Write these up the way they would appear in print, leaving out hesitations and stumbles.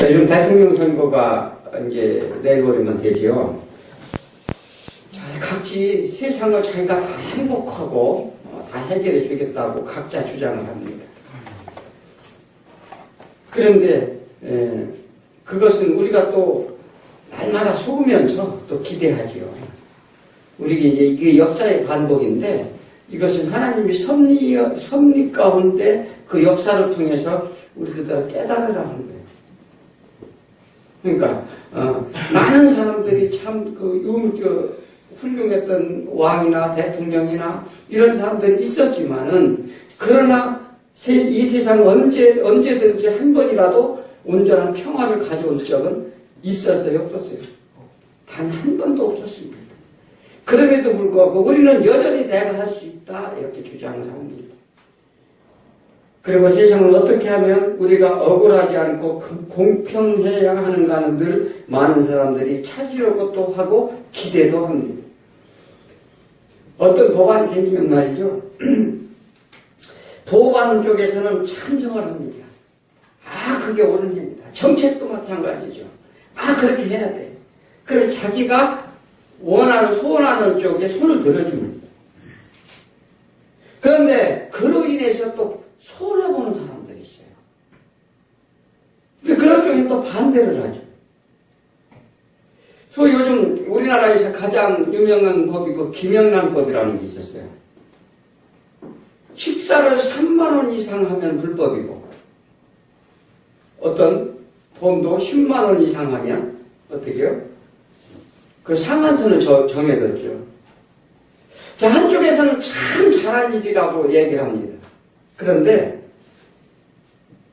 요즘 대통령 선거가 이제 내일 모레면 되지요. 각지 세상을 자기가 다 행복하고 다 해결해 주겠다고 각자 주장을 합니다. 그런데 그것은 우리가 또 날마다 속으면서 또 기대하지요. 우리가 이제 이게 역사의 반복인데 이것은 하나님이 섭리 가운데 그 역사를 통해서 우리들 깨달으라는 거예요. 그러니까 많은 사람들이 참 훌륭했던 왕이나 대통령이나 이런 사람들이 있었지만은 그러나 이 세상 언제든지 한 번이라도 온전한 평화를 가져온 적은 있었어요, 없었어요? 단 한 번도 없었습니다. 그럼에도 불구하고 우리는 여전히 내가 할 수 있다 이렇게 주장을 합니다. 그리고 세상을 어떻게 하면 우리가 억울하지 않고 공평해야 하는가는 늘 많은 사람들이 찾으려고 또 하고 기대도 합니다. 어떤 법안이 생기면 말이죠. 법안 쪽에서는 찬성을 합니다. 그게 옳은 일이다. 정책도 마찬가지죠. 그렇게 해야 돼. 그래서 자기가 원하는, 소원하는 쪽에 손을 들어줍니다. 그런데 그로 인해서 또 손해보는 사람들이 있어요. 근데 그런 쪽에 또 반대를 하죠. 소위 요즘 우리나라에서 가장 유명한 법이 그 김영란법이라는 게 있었어요. 식사를 3만원 이상 하면 불법이고 어떤 돈도 10만원 이상 하면 어떻게 해요? 그 상한선을 정해뒀죠. 자, 한쪽에서는 참 잘한 일이라고 얘기를 합니다. 그런데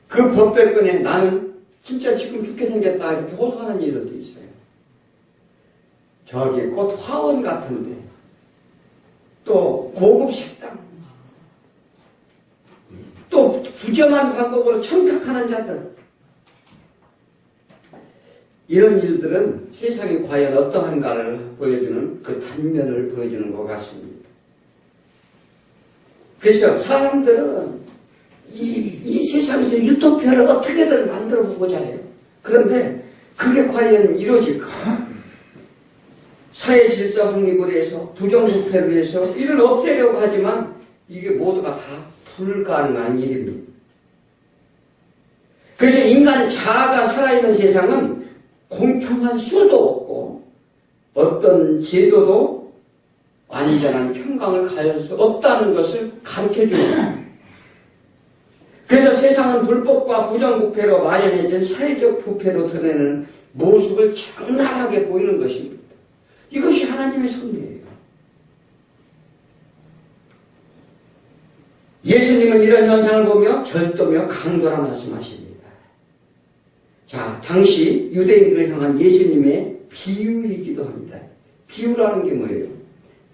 그 법 때문에 나는 진짜 지금 죽게 생겼다 이렇게 호소하는 일들도 있어요. 저기 곧 화원 같은데 또 고급 식당 또 부정한 방법으로 청탁하는 자들 이런 일들은 세상이 과연 어떠한가를 보여주는 그 단면을 보여주는 것 같습니다. 그래서 사람들은 이 세상에서 유토피아를 어떻게든 만들어 보고자 해요. 그런데 그게 과연 이루어질까? 사회 질서 확립을 위해서 부정부패를 위해서 이를 없애려고 하지만 이게 모두가 다 불가능한 일입니다. 그래서 인간 자아가 살아있는 세상은 공평한 수도 없고 어떤 제도도 완전한 평강을 가질 수 없다는 것을 가르쳐줍니다. 그래서 세상은 불법과 부정부패로 만연해진 사회적 부패로 드러내는 모습을 장난하게 보이는 것입니다. 이것이 하나님의 섭리예요. 예수님은 이런 현상을 보며 절도며 강도라 말씀하십니다. 자, 당시 유대인들을 향한 예수님의 비유이기도 합니다. 비유라는 게 뭐예요?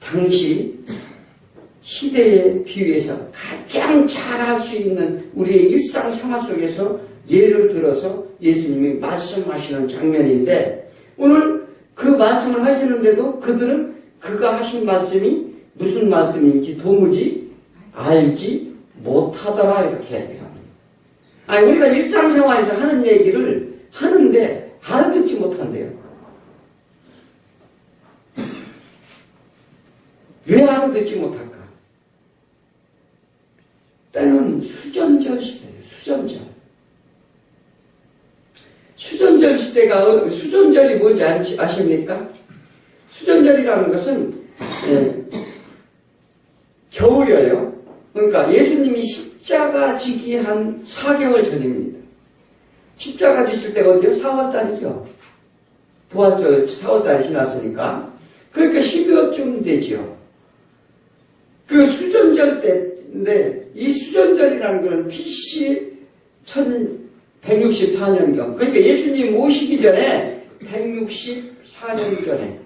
당시 시대에 비유해서 가장 잘할 수 있는 우리의 일상생활 속에서 예를 들어서 예수님이 말씀하시는 장면인데 오늘 그 말씀을 하시는데도 그들은 그가 하신 말씀이 무슨 말씀인지 도무지 알지 못하더라 이렇게 얘기를 합니다. 우리가 일상생활에서 하는 얘기를 하는데 알아듣지 못한대요. 왜 알아듣지 못할까? 때는 수전절 시대예요. 수전절. 수전절 시대가 수전절이 뭔지 아십니까? 수전절이라는 것은 겨울이에요. 그러니까 예수님이 십자가 지기 한 4개월 전입니다. 십자가 지실 때가 언제요? 4월달이죠. 부활절 4월달이 지났으니까. 그러니까 12월쯤 되죠. 그 수전절 때인데 이 수전절이라는 것은 BC 1164년경. 그러니까 예수님 오시기 전에 164년 전에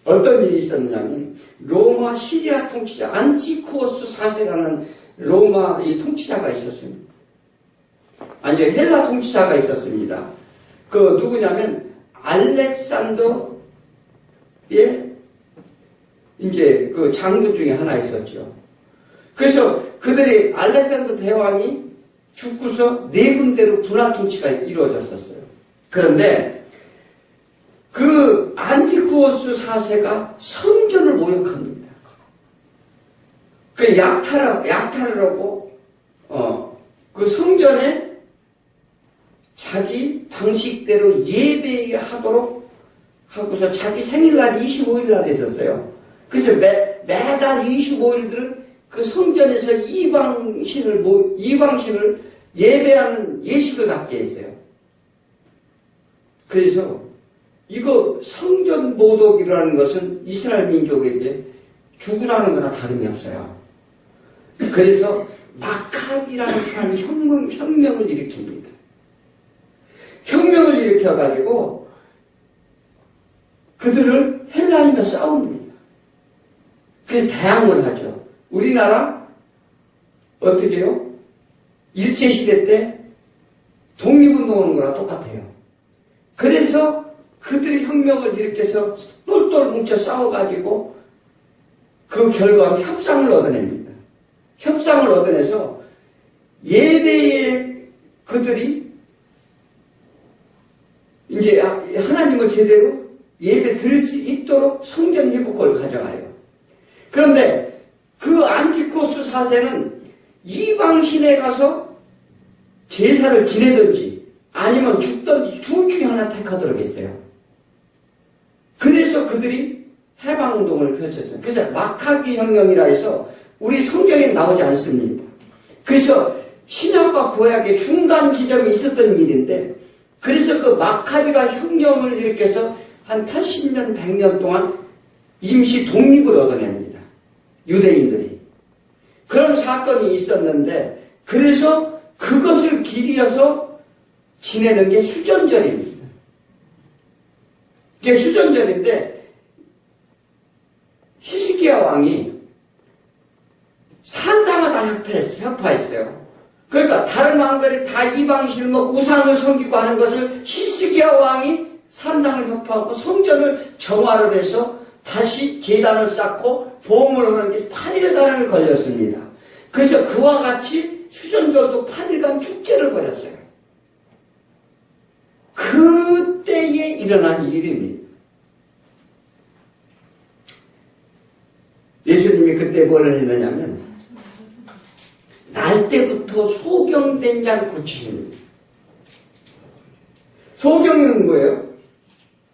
어떤 일이 있었느냐면 로마 시리아 통치자 안티쿠오스 4세라는 로마 이 통치자가 있었습니다. 아니 헬라 통치자가 있었습니다. 그 누구냐면 알렉산더의 이제 그 장군 중에 하나 있었죠. 그래서 그들이 알렉산더 대왕이 죽고서 네 군데로 분할 통치가 이루어졌었어요. 그런데 그 안티쿠오스 4세가 성전을 모욕합니다. 그 약탈을 하고 그 성전에 자기 방식대로 예배하도록 하고서 자기 생일날이 25일날 됐었어요. 그래서 매달 25일들은 그 성전에서 이방신을 예배하는 예식을 갖게 했어요. 그래서 이거 성전 모독이라는 것은 이스라엘 민족에게 죽으라는 거나 다름이 없어요. 그래서 마카비라는 사람이 혁명을 일으킵니다. 혁명을 일으켜가지고 그들을 헬라인과 싸웁니다. 그래서 대항을 하죠. 우리나라 어떻게 해요? 일제시대 때 독립운동하는 거랑 똑같아요. 그래서 그들이 혁명을 일으켜서 똘똘 뭉쳐 싸워가지고 그 결과 협상을 얻어냅니다. 협상을 얻어내서 예배에 그들이 이제 하나님을 제대로 예배 드릴 수 있도록 성전 회복을 가져와요. 그런데 그 안티쿠오스 4세는 이방신에 가서 제사를 지내든지 아니면 죽든지 둘 중에 하나 택하도록 했어요. 그래서 그들이 해방운동을 펼쳤어요. 그래서 마카비 혁명이라 해서 우리 성경에 나오지 않습니다. 그래서 신약과 구약의 중간 지점이 있었던 일인데 그래서 그 마카비가 혁명을 일으켜서 한 80년, 100년 동안 임시 독립을 얻어냅니다. 유대인들이. 그런 사건이 있었는데 그래서 그것을 기리어서 지내는 게 수전절입니다. 이게 수전절인데 히스기야 왕이 산당을 다 협파했어요. 그러니까 다른 왕들이 다 이방신을 우상을 섬기고 하는 것을 히스기야 왕이 산당을 협파하고 성전을 정화를 해서 다시 제단을 쌓고 보험을 하는 게 8일간을 걸렸습니다. 그래서 그와 같이 수전절도 8일간 축제를 벌였어요. 그때에 일어난 일입니다. 예수님이 그때 뭘 했느냐면 날 때부터 소경된 자를 고치십니다. 소경은 뭐예요?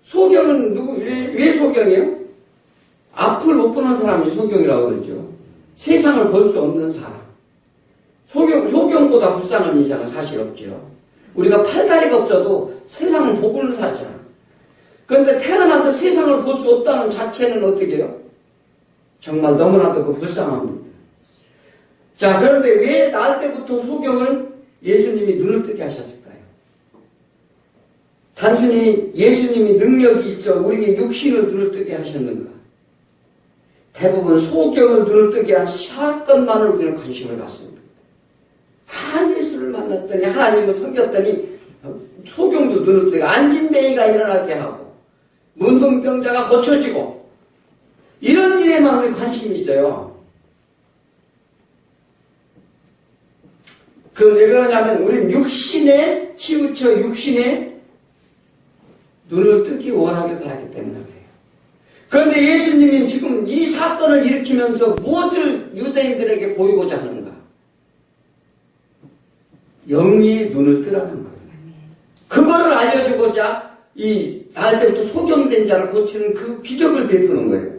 소경은 왜 소경이에요? 앞을 못 보는 사람이 소경이라고 그러죠. 세상을 볼 수 없는 사람. 소경보다 불쌍한 인상은 사실 없죠. 우리가 팔다리가 없어도 세상을 보고는 살잖아. 그런데 태어나서 세상을 볼 수 없다는 자체는 어떻게 해요? 정말 너무나도 그 불쌍합니다. 자, 그런데 왜 날 때부터 소경을 예수님이 눈을 뜨게 하셨을까요? 단순히 예수님이 능력이 있어 우리에게 육신을 눈을 뜨게 하셨는가? 대부분 소경을 눈을 뜨게 한 사건만을 우리는 관심을 갖습니다. 한 예수를 만났더니 하나님을 섬겼더니 소경도 눈을 뜨게 안진뱅이가 일어나게 하고 문둥병자가 고쳐지고 이런 일에만 우리 관심이 있어요. 왜 그러냐면 우리는 육신에 치우쳐 육신에 눈을 뜨기 원하길 바라기 때문에 그래요. 그런데 예수님이 지금 이 사건을 일으키면서 무엇을 유대인들에게 보이고자 하는가? 영의 눈을 뜨라는 거예요. 그거를 알려주고자 날 때부터 소경된 자를 고치는 그 기적을 베푸는 거예요.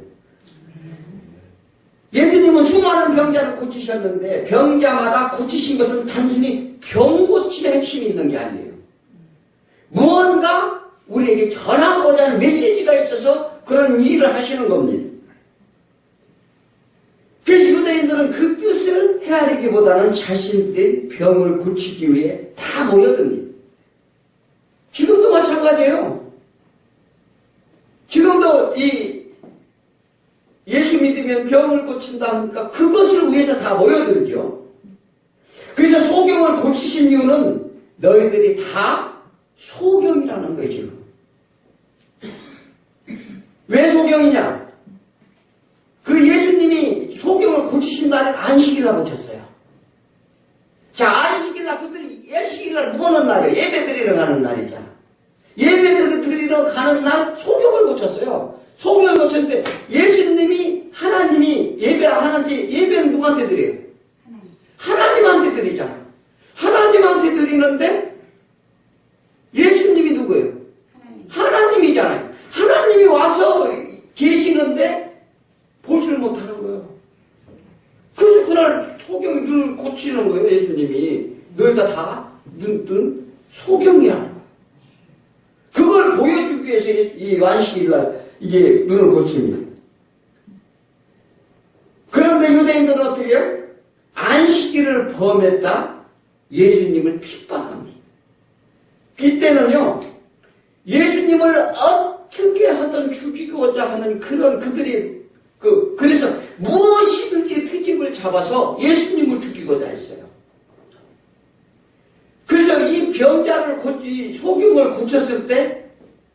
예수님은 수많은 병자를 고치셨는데 병자마다 고치신 것은 단순히 병 고치는 핵심이 있는 게 아니에요. 무언가 우리에게 전하고자 하는 메시지가 있어서 그런 일을 하시는 겁니다. 그래서 유대인들은 그 뜻을 헤아리기보다는 자신들의 병을 고치기 위해 다 모여듭니다. 지금도 마찬가지예요. 지금도 예수 믿으면 병을 고친다 하니까 그것을 위해서 다 모여들죠. 그래서 소경을 고치신 이유는 너희들이 다 소경이라는 거예요, 지금. 왜 소경이냐? 그 예수님이 소경을 고치신 날을 안식일날 고쳤어요. 자, 안식일날 그들이 안식일날 뭐 하는 날이에요? 예배 드리러 가는 날이잖아. 예배 드리러 가는 날 소경을 고쳤어요. 소경을 고쳤는데 예수님이 하나님이 예배는 누구한테 드려요? 하나님한테 드리잖아요. 하나님한테 드리는데 예수님이 누구예요? 하나님이잖아요. 하나님이 와서 계시는데 보지를 못하는 거예요. 그래서 그날 소경이 눈을 고치는 거예요. 예수님이 너희가 다 눈뜬 소경이라는 거예요. 그걸 보여주기 위해서 이 안식일날 이게 눈을 고칩니다. 그런데 유대인들은 어떻게 해요? 안식일을 범했다 예수님을 핍박합니다. 이때는요, 예수님을 어떻게 하든 죽이고자 하는 그런 그들이 그래서 무엇이든지 트집을 잡아서 예수님을 죽이고자 했어요. 그래서 이 병자를 이 소경을 고쳤을 때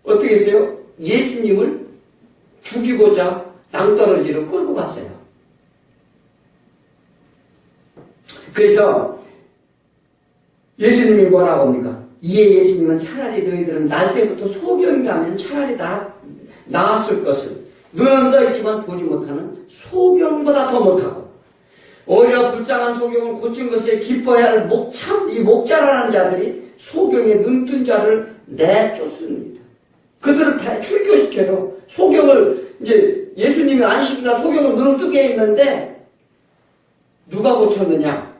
어떻게 했어요? 예수님을 죽이고자 낭떠러지로 끌고 갔어요. 그래서 예수님이 뭐라고 합니까? 이에 예수님은 차라리 너희들은 날 때부터 소경이라면 차라리 나았을 것을 눈은 떠있지만 보지 못하는 소경보다 더 못하고 오히려 불쌍한 소경을 고친 것에 기뻐해야 할 이 목자라는 자들이 소경의 눈뜬 자를 내쫓습니다. 그들을 출교시켜요. 소경을 이제 예수님이 안식일날 소경을 눈을 뜨게 했는데 누가 고쳤느냐?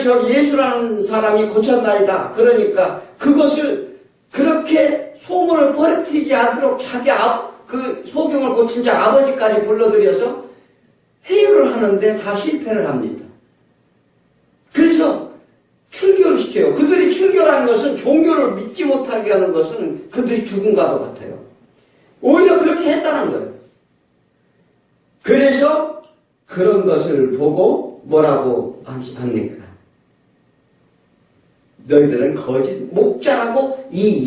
저기 예수라는 사람이 고쳤나이다. 그러니까 그것을 그렇게 소문을 퍼뜨리지 않도록 그 소경을 고친 자 아버지까지 불러들여서 회유를 하는데 다 실패를 합니다. 그래서 출교를 시켜요. 그들이 출교라는 것은 종교를 믿지 못하게 하는 것은 그들이 죽음과도 같아요. 오히려 그렇게 했다는 거예요. 그래서 그런 것을 보고 뭐라고 합니까? 너희들은 거짓 목자라고 이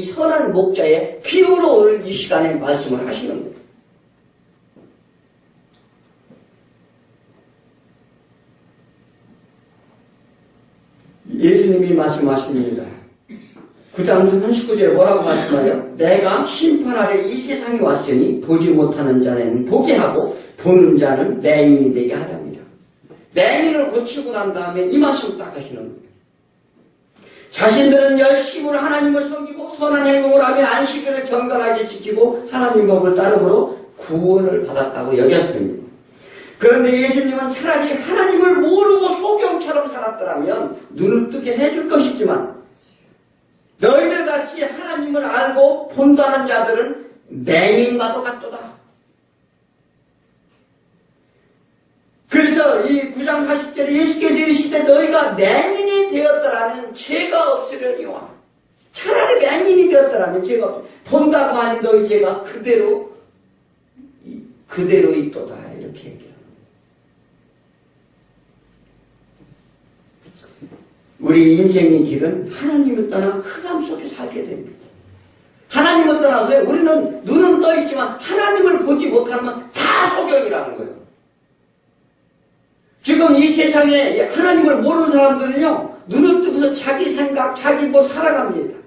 선한 목자의 피로로 오늘 이 시간에 말씀을 하시는 거예요. 예수님이 말씀하십니다. 9장 39절에 뭐라고 말씀하죠? 내가 심판하려 이 세상에 왔으니 보지 못하는 자는 보게 하고 보는 자는 맹인이 되게 하렵니다. 맹인을 고치고 난 다음에 이 말씀을 딱 하시는 거예요. 자신들은 열심으로 하나님을 섬기고 선한 행동을 하며 안식일을 경건하게 지키고 하나님 법을 따름으로 구원을 받았다고 여겼습니다. 그런데 예수님은 차라리 하나님을 모르고 소경처럼 살았더라면 눈을 뜨게 해줄 것이지만 너희들 같이 하나님을 알고 본다는 자들은 맹인과도 같도다. 그래서 이 9장 40절에 예수께서 이르시되 너희가 맹인이 되었더라면 죄가 없으려니와 차라리 맹인이 되었더라면 죄가 없으려 본다고 하니 너희 죄가 그대로 있도다 이렇게 얘기합니다. 우리 인생의 길은 하나님을 떠나 흑암 속에 살게 됩니다. 하나님을 떠나서요 우리는 눈은 떠있지만 하나님을 보지 못하면 다 소경이라는 거예요. 지금 이 세상에 하나님을 모르는 사람들은요, 눈을 뜨고서 자기 생각, 자기 살아갑니다.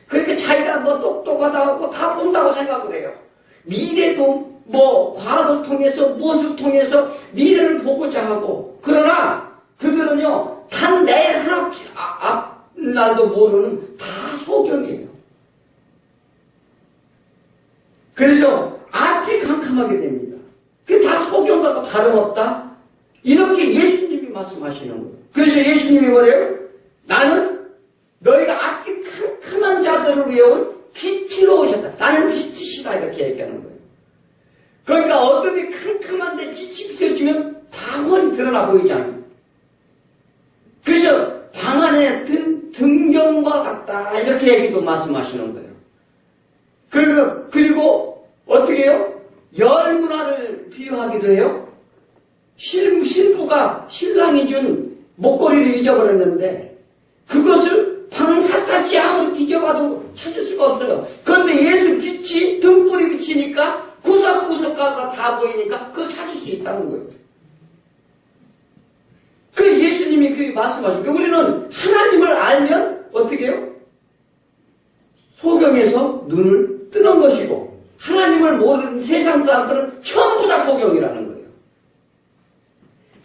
그러니까 자기가 똑똑하다고 다 본다고 생각을 해요. 미래도 과거 통해서, 무엇을 통해서 미래를 보고자 하고, 그러나 그들은요, 단 내일 앞날도 모르는 다 소경이에요. 그래서 앞이 캄캄하게 됩니다. 그게 다 소경과도 다름없다. 이렇게 예수님이 말씀하시는 거예요. 그래서 예수님이 뭐래요? 나는 너희가 앞이 캄캄한 자들을 위해온 빛으로 오셨다. 나는 빛이시다 이렇게 얘기하는 거예요. 그러니까 어둠이 캄캄한데 빛이 비춰지면 다 훤히 드러나 보이잖아요. 그래서 방 안에 든 등경과 같다 이렇게 얘기도 말씀하시는 거예요. 그리고 어떻게 해요? 열문화를 비유하기도 해요. 신부가 신랑이 준 목걸이를 잊어버렸는데 그것을 방사같이 아무리 뒤져봐도 찾을 수가 없어요. 그런데 예수 빛이 등불이 비치니까 구석구석가가 다 보이니까 그걸 찾을 수 있다는 거예요. 그 예수님이 그 말씀하시고 우리는 하나님을 알면 어떻게 해요? 소경에서 눈을 뜨는 것이고 하나님을 모르는 세상 사람들은 전부 다 소경이라는 거예요.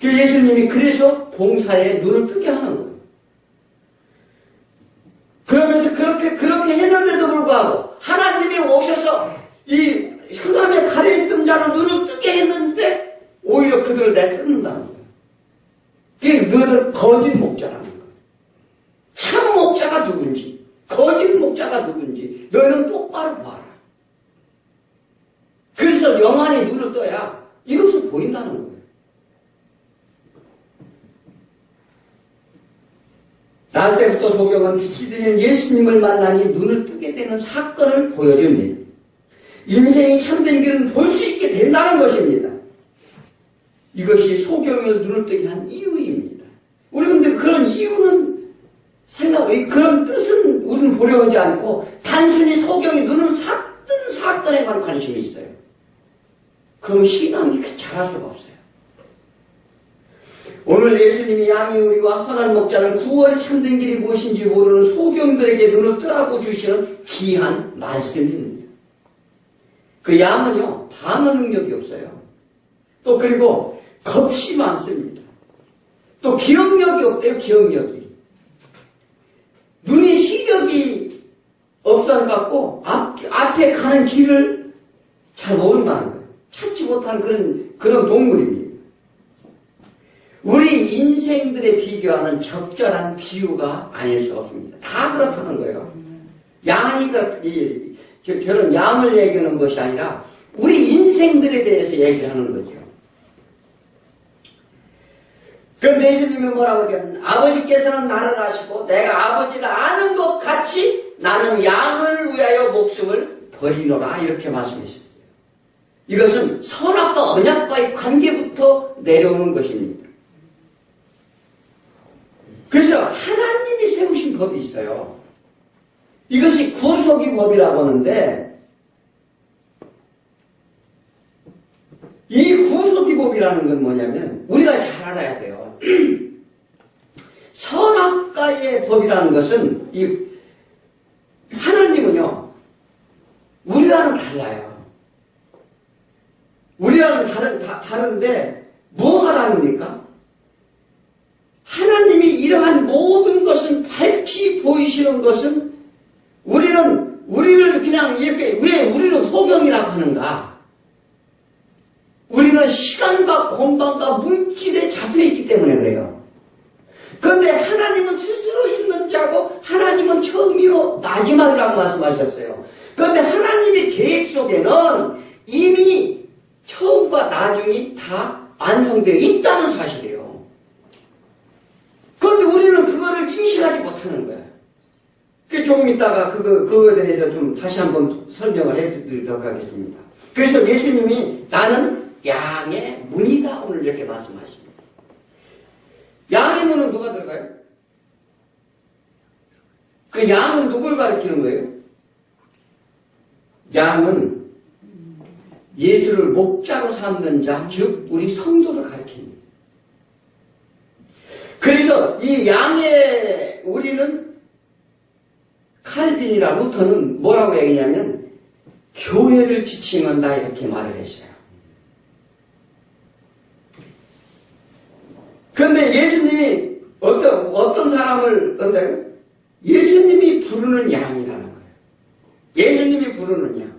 그 예수님이 그래서 봉사에 눈을 뜨게 하는 거예요. 그러면서 그렇게 했는데도 불구하고 하나님이 오셔서 이 흑암에 가려있던 자는 눈을 뜨게 했는데 오히려 그들을 내쫓는다는 거예요. 그게 너희들 거짓 목자라는 거예요. 참 목자가 누군지, 거짓 목자가 누군지 너희는 똑바로 봐라. 그래서 영안의 눈을 떠야 이것을 보인다는 거예요. 날 때부터 소경은 빛이 되는 예수님을 만나니 눈을 뜨게 되는 사건을 보여줍니다. 인생이 참된 길은 볼 수 있게 된다는 것입니다. 이것이 소경을 눈을 뜨게 한 이유입니다. 우리 근데 그런 이유는 그런 뜻은 우리는 보려고 하지 않고 단순히 소경이 눈을 뜬 사건에만 관심이 있어요. 그럼 신앙이 잘할 수가 없어요. 오늘 예수님이 양이 우리와 선한 목자는 9월이 참된 길이 무엇인지 모르는 소경들에게 눈을 뜨라고 주시는 귀한 말씀입니다. 그 양은요, 방어 능력이 없어요. 또 그리고 겁이 많습니다. 또 기억력이 없대요, 기억력이. 눈이 시력이 없어갖고 앞에 가는 길을 잘 모른다는 거예요. 찾지 못하는 그런 동물입니다. 우리 인생들에 비교하는 적절한 비유가 아닐 수 없습니다. 다 그렇다는 거예요. 저런 양을 얘기하는 것이 아니라 우리 인생들에 대해서 얘기하는 거죠. 그런데 예수님이 뭐라고 하냐면 아버지께서는 나를 아시고 내가 아버지를 아는 것 같이 나는 양을 위하여 목숨을 버리노라 이렇게 말씀하셨어요. 이것은 선악과 언약과의 관계부터 내려오는 것입니다. 그래서 하나님이 세우신 법이 있어요. 이것이 구속의 법이라고 하는데 이 구속의 법이라는 건 뭐냐면 우리가 잘 알아야 돼요. 선악과의 법이라는 것은 하나님은요 우리와는 달라요. 우리와는 다른데 뭐가 다릅니까? 하나님이 이러한 모든 것은 밝히 보이시는 것은 우리를 그냥 이렇게 왜 우리는 소경이라고 하는가? 우리는 시간과 공간과 물질에 잡혀있기 때문에 그래요. 그런데 하나님은 스스로 있는 자고 하나님은 처음이요 마지막이라고 말씀하셨어요. 그런데 하나님의 계획 속에는 이미 처음과 나중이 다 완성되어 있다는 사실이에요. 그런데 우리는 그거를 인식하지 못하는 거예요. 조금 있다가 그거에 대해서 좀 다시 한번 설명을 해드리도록 하겠습니다. 그래서 예수님이 나는 양의 문이다 오늘 이렇게 말씀하십니다. 양의 문은 누가 들어가요? 그 양은 누굴 가리키는 거예요? 양은 예수를 목자로 삼는 자, 즉 우리 성도를 가리킵니다. 그래서 이 양의 우리는 칼빈이나 루터는 뭐라고 얘기냐면 교회를 지칭한다 이렇게 말을 했어요. 그런데 예수님이 어떤 사람을 어떤다고요? 예수님이 부르는 양이라는 거예요. 예수님이 부르는 양.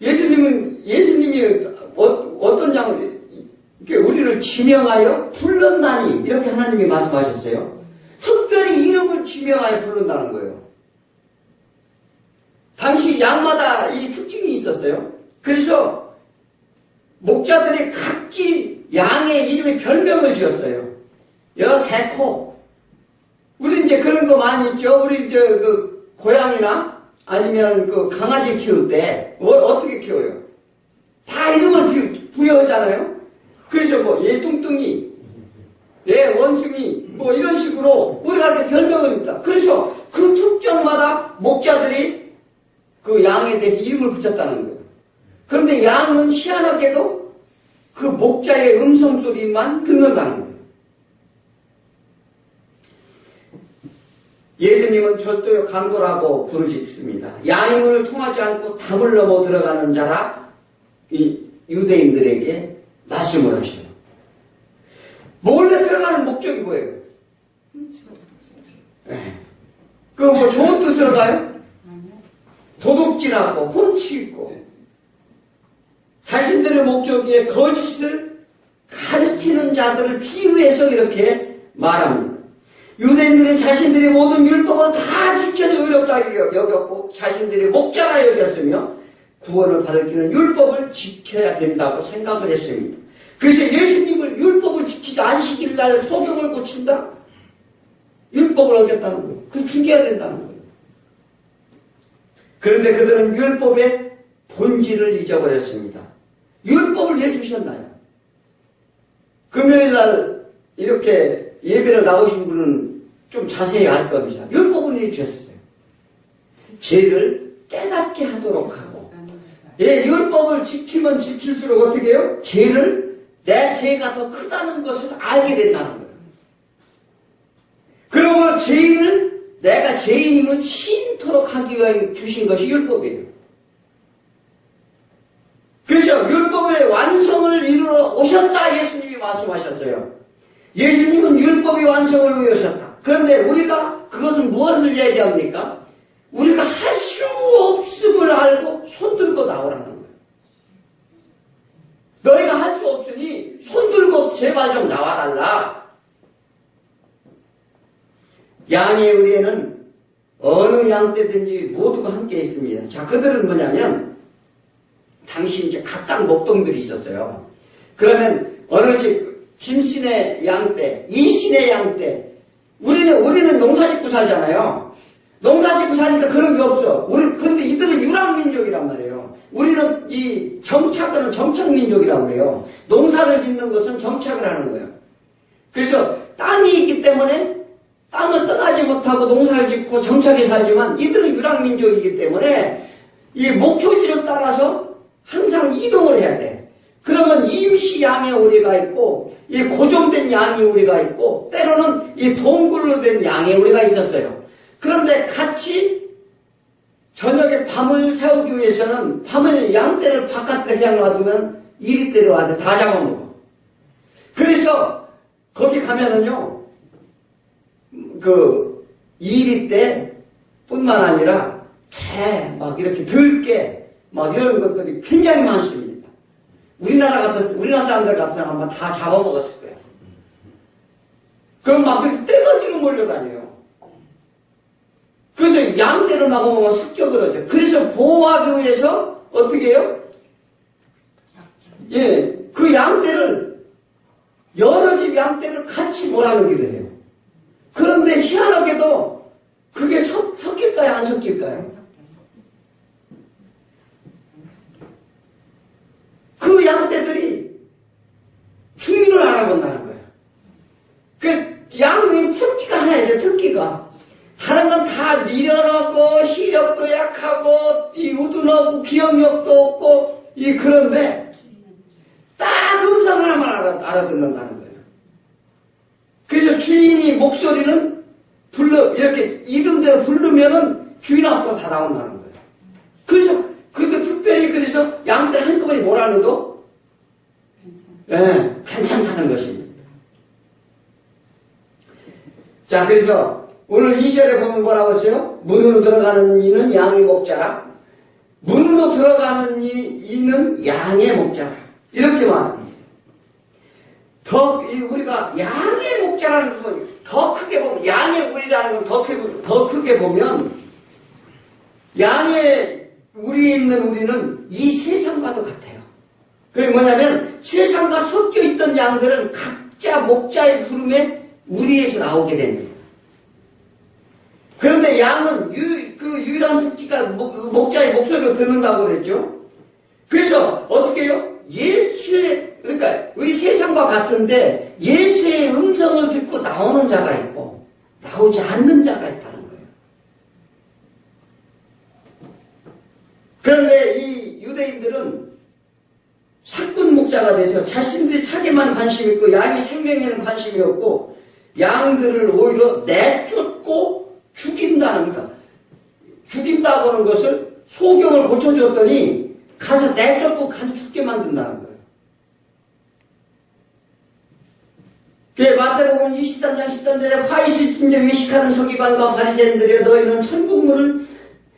예수님이 어떤 양을 우리를 지명하여 불렀나니 이렇게 하나님이 말씀하셨어요. 특별히 이름을 지명하여 부른다는 거예요. 당시 양마다 이 특징이 있었어요. 그래서 목자들이 각기 양의 이름에 별명을 지었어요. 여가 개코. 우리 이제 그런 거 많이 있죠. 우리 이제 고양이나 아니면 강아지 키울 때 어떻게 키워요? 다 이름을 부여하잖아요. 그래서 얘 뚱뚱이, 얘 원숭이, 이런 식으로 우리가 이렇게 별명을 입니다. 그래서 그 특정마다 목자들이 그 양에 대해서 이름을 붙였다는 거예요. 그런데 양은 희한하게도 그 목자의 음성소리만 듣는다는 거예요. 예수님은 절도요 강도라고 부르셨습니다. 양임을 통하지 않고 담을 넘어 들어가는 자라 이 유대인들에게 말씀을 하셔요. 몰래 들어가는 목적이 뭐예요? 그 뭐 좋은 뜻으로 가요? 도둑질하고 훔치고 자신들의 목적에 거짓을 가르치는 자들을 비유해서 이렇게 말합니다. 유대인들은 자신들의 모든 율법을 다 지켜서 의롭다 여겼고 자신들의 목자라 여겼으며 구원을 받을 길은 율법을 지켜야 된다고 생각을 했습니다. 그래서 예수님을 율법을 지키지 안식일 날 소경을 고친다? 율법을 어겼다는 거예요. 그 죽여야 된다는 거예요. 그런데 그들은 율법의 본질을 잊어버렸습니다. 율법을 왜 주셨나요? 금요일 날 이렇게 예배를 나오신 분은 좀 자세히 알 겁니다. 율법은 왜 주셨어요? 죄를 깨닫게 하도록 하고, 예, 율법을 지키면 지킬수록 어떻게 해요? 내 죄가 더 크다는 것을 알게 된다는 거예요. 그러므로 내가 죄인임을 신토록 하기 위해 주신 것이 율법이에요. 그래서 율법의 완성을 이루러 오셨다 예수님이 말씀하셨어요. 예수님은 율법의 완성을 위해 오셨다. 그런데 우리가 그것은 무엇을 얘기합니까? 우리가 할 수 없음을 알고 손들고 나오라는 거예요. 너희가 할 수 없으니 손들고 제발 좀 나와달라. 양의 의리에는 어느 양떼든지 모두가 함께 있습니다. 자, 그들은 뭐냐면 당시 이제 각각 목동들이 있었어요. 그러면 어느 집 김씨네 양떼, 이씨네 양떼. 우리는 농사짓고 살잖아요. 농사짓고 사니까 그런 게 없어. 근데 이들은 유랑민족이란 말이에요. 우리는 이 정착은 정착민족이라고 그래요. 농사를 짓는 것은 정착을 하는 거예요. 그래서 땅이 있기 때문에 땅을 떠나지 못하고 농사를 짓고 정착해 살지만 이들은 유랑민족이기 때문에 이 목표지를 따라서 항상 이동을 해야 돼. 그러면 임시 양의 우리가 있고 이 고정된 양의 우리가 있고 때로는 이 동굴로 된 양의 우리가 있었어요. 그런데 같이 저녁에 밤을 새우기 위해서는 밤에 양떼를 바깥에 그냥 놔두면 이리떼를 와서 다 잡아먹어. 그래서 거기 가면은요 그 이리떼 뿐만 아니라 개, 막 이렇게 들개, 막 이런 것들이 굉장히 많습니다. 우리나라 사람들 같으면 아마 다 잡아먹었을 거예요. 그럼 막 이렇게 떼가지고 몰려다녀요. 그래서 양떼를 막아먹으면 습격을 하죠. 그래서 보호하기 위해서 어떻게 해요? 예, 그 양떼를 여러 집 양떼를 같이 몰아넣기로 해요. 그런데 희한하게도 그게 섞일까요? 안 섞일까요? 그 양떼들이 주인을 알아본다는 거예요. 그 양의 특기가 하나 있어요. 특기가. 다른 건 다 미련없고 시력도 약하고 이 우둔하고 기억력도 없고 그런데 딱 음성 하나만 알아듣는다는 거예요. 그래서 주인이 목소리는 이렇게 이름대로 부르면은 주인 앞으로 다 나온다는 거예요. 그래서 특별히 그래서 양떼 한꺼번에 몰아넣어도 괜찮다는 것입니다. 자, 그래서 오늘 2절에 보면 뭐라고 했어요? 문으로 들어가는 이는 양의 목자라. 문으로 들어가는 이는 양의 목자라. 이렇게 말합니다. 우리가 양의 목자라는 것은 더 크게 보면, 양의 우리라는 건 더 크게 보면, 양의 우리에 있는 우리는 이 세상과도 같아요. 그게 뭐냐면, 세상과 섞여 있던 양들은 각자 목자의 부름에 우리에서 나오게 됩니다. 그런데 양은 유일한 특기가 목자의 목소리를 듣는다고 그랬죠. 그래서 어떻게 해요? 그러니까 우리 세상과 같은데 예수의 음성을 듣고 나오는 자가 있고 나오지 않는 자가 있다는 거예요. 그런데 이 유대인들은 사꾼 목자가 돼서 자신들이 사기만 관심 있고 양이 생명에는 관심이 없고 양들을 오히려 내쫓고 죽인다는 거. 죽인다고 하는 것을 소경을 고쳐줬더니 가서 내쫓고 가서 죽게 만든다는 거예요. 마태복음 23장 13절에 화이시 외식하는 서기관과 바리새인들이여 너희는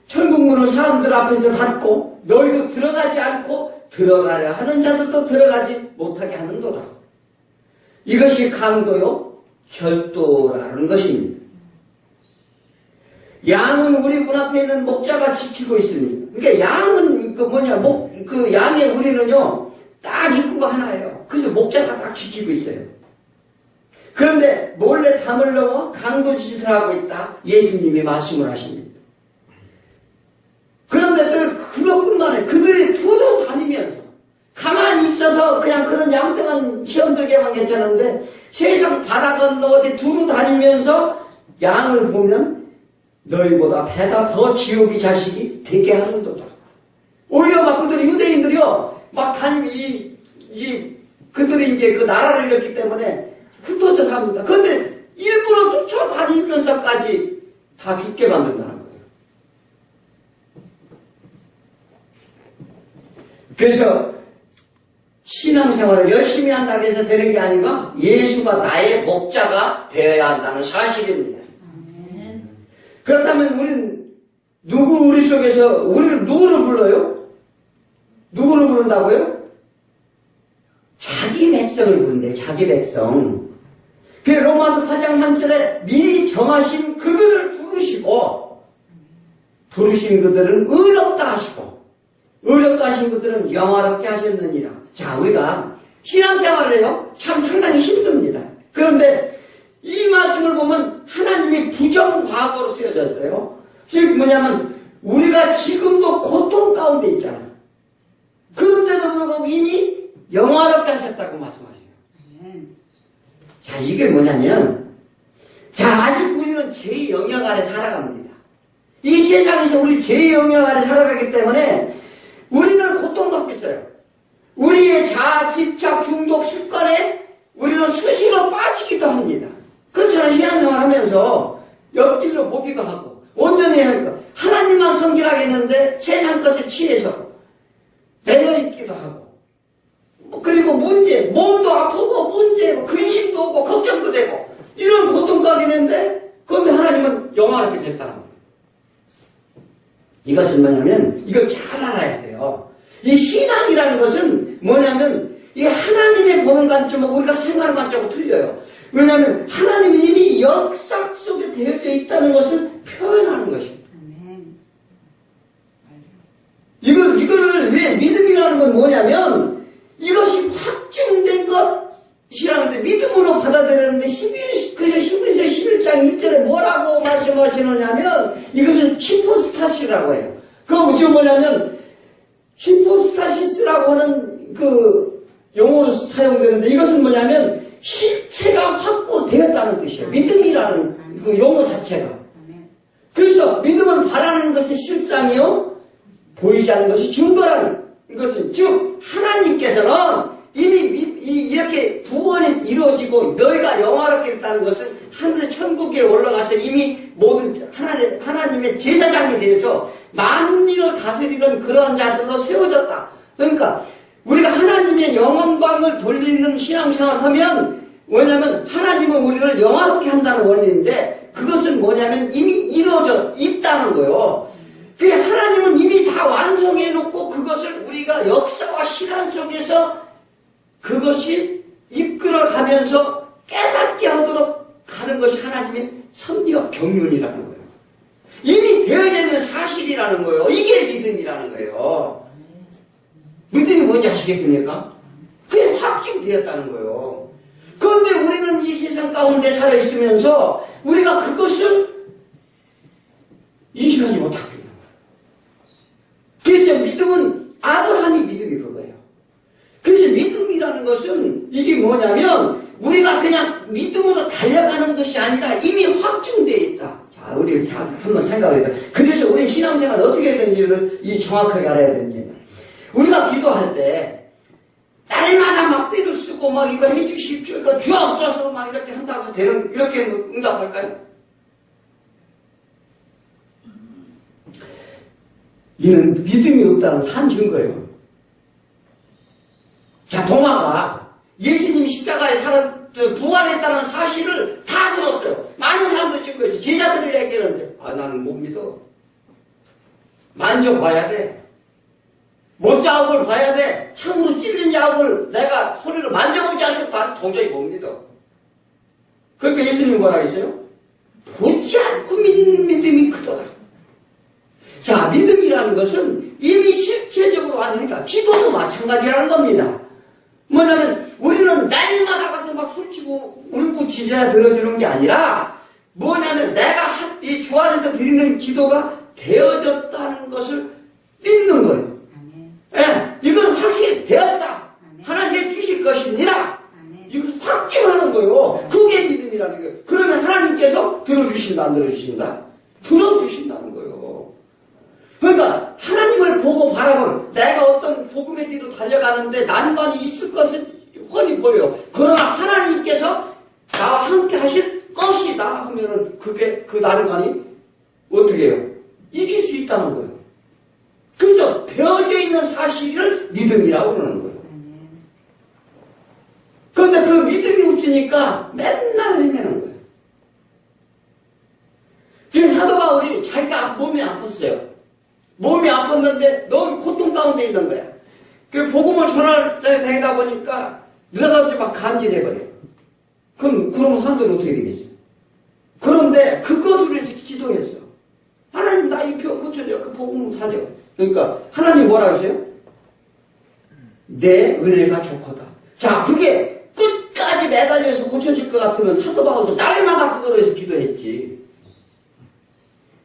천국문을 사람들 앞에서 닫고 너희도 들어가지 않고 들어가려 하는 자들도 들어가지 못하게 하는도다. 이것이 강도요 절도라는 것입니다. 양은 우리 문 앞에 있는 목자가 지키고 있습니다. 그러니까 양은 그 양의 우리는요 딱 입구가 하나예요. 그래서 목자가 딱 지키고 있어요. 그런데 몰래 담을 넘어 강도짓을 하고 있다. 예수님이 말씀을 하십니다. 그런데 또 그것뿐만 아니라 그들이 두루 다니면서 가만히 있어서 그냥 그런 양등한 시험들게만 괜찮은데 세상 바다 건너 어디 두루 다니면서 양을 보면 너희보다 배가 더 지옥이 자식이 되게 하는도다. 오히려 막 그들이 유대인들이요 막 그들이 이제 그 나라를 잃었기 때문에 흩어져 삽니다. 그런데 일부러 쫓아다니면서까지 다 죽게 만든다는 거예요. 그래서 신앙생활을 열심히 한다고 해서 되는 게 아니고 예수가 나의 목자가 되어야 한다는 사실입니다. 그렇다면 우리는 우리 속에서 우리를 누구를 불러요? 누구를 부른다고요? 자기 백성을 부른대요. 자기 백성. 그 로마서 8장 3절에 미리 정하신 그들을 부르신 그들은 의롭다 하시고 의롭다 하신 그들은 영화롭게 하셨느니라. 자, 우리가 신앙생활을 해요. 참 상당히 힘듭니다. 그런데 이 말씀을 보면 하나님이 부정과거로 쓰여졌어요. 즉 뭐냐면 우리가 지금도 고통 가운데 있잖아. 그런데도 불구하고 이미 영화롭게 하셨다고 말씀하세요. 자, 이게 뭐냐면 아직 우리는 제 영역 아래 살아갑니다. 이 세상에서 우리 제 영역 아래 살아가기 때문에 우리는 고통받고 있어요. 우리의 자아, 집착, 중독, 습관에 우리는 수시로 빠지기도 합니다. 그렇잖아요. 신앙생활 하면서 옆길로 보기도 하고 온전히 하니까 하나님만 섬기라겠는데 세상 것에 취해서 배려있기도 하고 그리고 몸도 아프고 근심도 오고 걱정도 되고 이런 고통 가겠는데 그런데 하나님은 영화롭게 됐다는 거예요. 이것은 뭐냐면 이걸 잘 알아야 돼요. 이 신앙이라는 것은 뭐냐면 이 하나님의 보는 관점하고 우리가 생각하는 관점하고 틀려요. 왜냐하면 하나님이 이미 역사 속에 되어져 있다는 것을 표현하는 것입니다. 이거를 왜 믿음이라는 건 뭐냐면 이것이 확증된 것이라는데 믿음으로 받아들였는데 11장 1절에 뭐라고 말씀하시느냐면 이것은 히포스타시라고 해요. 그거 뭐냐면 히포스타시스라고 하는 그 용어로 사용되는데 이것은 뭐냐면 실체가 확보되었다는 뜻이에요. 믿음이라는 그 용어 자체가. 그래서 믿음은 바라는 것이 실상이요 보이지 않는 것이 증거라는 것은 즉 하나님께서는 이미 이렇게 구원이 이루어지고 너희가 영화롭게 됐다는 것은 하늘 천국에 올라가서 이미 모든 하나님의 제사장이 되어서 만민을 다스리는 그러한 자들로 세워졌다. 그러니까 우리가 하나님의 영원광을 돌리는 신앙생활을 하면 뭐냐면 하나님은 우리를 영화롭게 한다는 원리인데 그것은 뭐냐면 이미 이루어져 있다는 거예요. 그 하나님은 이미 다 완성해놓고 그것을 우리가 역사와 시간 속에서 그것이 이끌어가면서 깨닫게 하도록 가는 것이 하나님의 섭리와 경륜이라는 거예요. 이미 되어져 있는 사실이라는 거예요. 이게 믿음이라는 거예요. 믿음이 뭔지 아시겠습니까? 그게 확증되었다는 거예요. 그런데 우리는 이 세상 가운데 살아있으면서 우리가 그것을 인식하지 못하고 있는 거예요. 그래서 믿음은 아브라함이 믿음이 그거예요. 그래서 믿음이라는 것은 이게 뭐냐면 우리가 그냥 믿음으로 달려가는 것이 아니라 이미 확증되어 있다. 자, 우리 한번 생각해봐요. 그래서 우리 신앙생활 어떻게 해야 되는지를 정확하게 알아야 됩니다. 우리가 기도할 때 날마다 막 때를 쓰고 막 이거 해주십시오. 이거 주옵소서 막 이렇게 한다고 되는 이렇게 응답할까요? 이는 믿음이 없다는 산 증거예요. 자, 도마가 예수님 십자가에 부활했다는 사실을 다 들었어요. 많은 사람들 증거했어요. 제자들이 얘기하는데, 나는 못 믿어. 만져봐야 돼. 못자국을 봐야 돼. 창으로 찔린 자국을 내가 소리를 만져보지 않고 난 도저히 못 믿어. 그러니까 예수님이 뭐라 했어요? 보지 않고 믿는 믿음이 크더라. 자, 믿음이라는 것은 이미 실체적으로 하니까 기도도 마찬가지라는 겁니다. 뭐냐면 우리는 날마다 가서 막 솔치고 울고 지져야 들어주는 게 아니라 뭐냐면 내가 이 주 안에서 드리는 기도가 되어졌다는 것을 믿는 거예요. 예, 이건 확실히 되었다. 하나님께 주실 것입니다. 이것을 확증하는 거예요. 그게 믿음이라는 거예요. 그러면 하나님께서 들어주신다, 안 들어주신다? 들어주신다는 거예요. 그러니까 하나님을 보고 바라보는, 내가 어떤 복음의 뒤로 달려가는데 난관이 있을 것은 뻔히 보여요. 그러나 하나님께서 나와 함께 하실 것이다 하면은 그게 그 난관이 어떻게 해요? 이길 수 있다는 거예요. 그래서 되어져 있는 사실을 믿음이라고 그러는 거예요. 그런데 그 믿음이 없으니까 맨날 헤매는 거예요. 지금 사도 바울이 자기가 몸이 아팠어요. 몸이 아팠는데 너무 고통 가운데 있는 거야. 그 복음을 전할 때 되다 보니까 느닷없이 막 간질해버려요. 그럼 사람들이 어떻게 되겠어요? 그런데 그것을 위해서 기도했어. 하나님 나 이 병 고쳐줘. 그 복음을 사줘. 그러니까 하나님 뭐라 하세요? 내 은혜가 좋거다. 자, 그게 끝까지 매달려서 고쳐질 것 같으면 사도 바울도 날마다 그거로 해서 기도했지.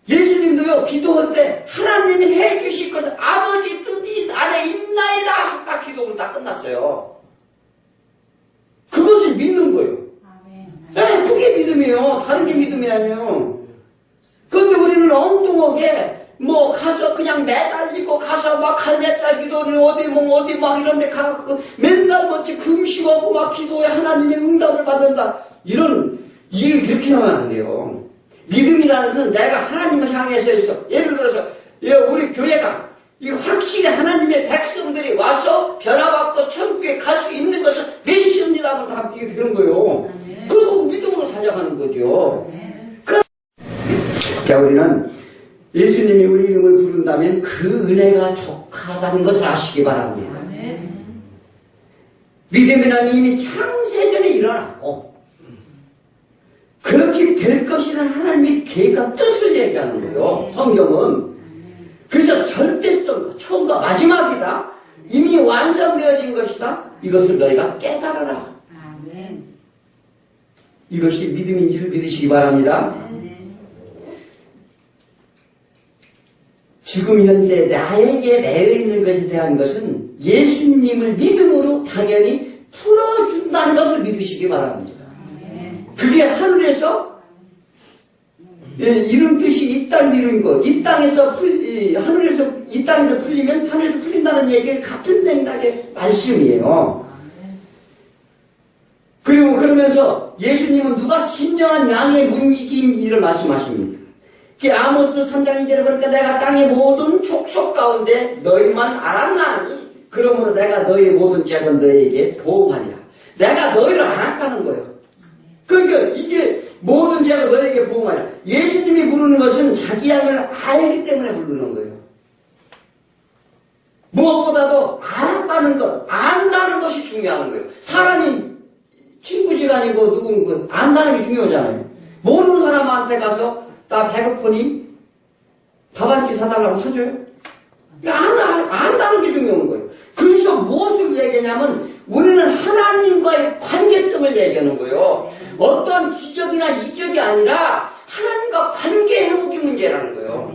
예수님도요, 기도할 때 하나님이 해주실 것을 아버지 뜻이 안에 있나이다. 딱 기도는 다 끝났어요. 그것을 믿는 거예요. 네, 그게 믿음이에요. 다른 게 믿음이 아니에요. 그런데 우리는 엉뚱하게 뭐 가서 그냥 매달리고 가서 막 갈매살 기도를 어디 막 이런 데 가고 맨날 뭐지 금식하고 막 기도해 하나님의 응답을 받는다. 이게 그렇게 하면 안 돼요. 믿음이라는 것은 내가 하나님을 향해서 있어. 예를 들어서 우리 교회가 확실히 하나님의 백성들이 와서 변화받고 천국에 갈 수 있는 것을 믿습니다면 다 이게 되는 거예요. 그리고 믿음으로 달려가는 거죠. 자, 우리는 예수님이 우리 이름을 부른다면 그 은혜가 족하다는 것을 아시기 바랍니다. 믿음이란 이미 창세전에 일어났고 그렇게 될 것이라는 하나님의 계획과 뜻을 얘기하는 거예요. 성경은. 그래서 절대성, 처음과 마지막이다. 이미 완성되어진 것이다. 이것을 너희가 깨달아라. 이것이 믿음인지를 믿으시기 바랍니다. 지금 현재 나에게 매여 있는 것에 대한 것은 예수님을 믿음으로 당연히 풀어준다는 것을 믿으시기 바랍니다. 그게 하늘에서 이런 뜻이 이 땅에서 이룬 것, 이 땅에서 풀리면 하늘에서 풀린다는 얘기가 같은 맥락의 말씀이에요. 그리고 그러면서 예수님은 누가 진정한 양의 문익인지를 말씀하십니다. 아모스 3장 2절에 보니까 내가 땅의 모든 족속 가운데 너희만 알았나니 그러므로 내가 너희의 모든 죄악은 너희에게 보호하리라. 내가 너희를 알았다는 거예요. 그러니까 이게 모든 죄악은 너희에게 보호하리라. 예수님이 부르는 것은 자기 양을 알기 때문에 부르는 거예요. 무엇보다도 알았다는 것, 안다는 것이 중요한 거예요. 사람이 친구지간이고 누군 안다는 게 중요하잖아요. 모르는 사람한테 가서 나 배고프니 밥 한 끼 사달라고 사줘요? 안다는 게 중요한 거예요. 그래서 무엇을 얘기하냐면 우리는 하나님과의 관계성을 얘기하는 거예요. 어떤 지적이나 이적이 아니라 하나님과 관계 회복이 문제라는 거예요.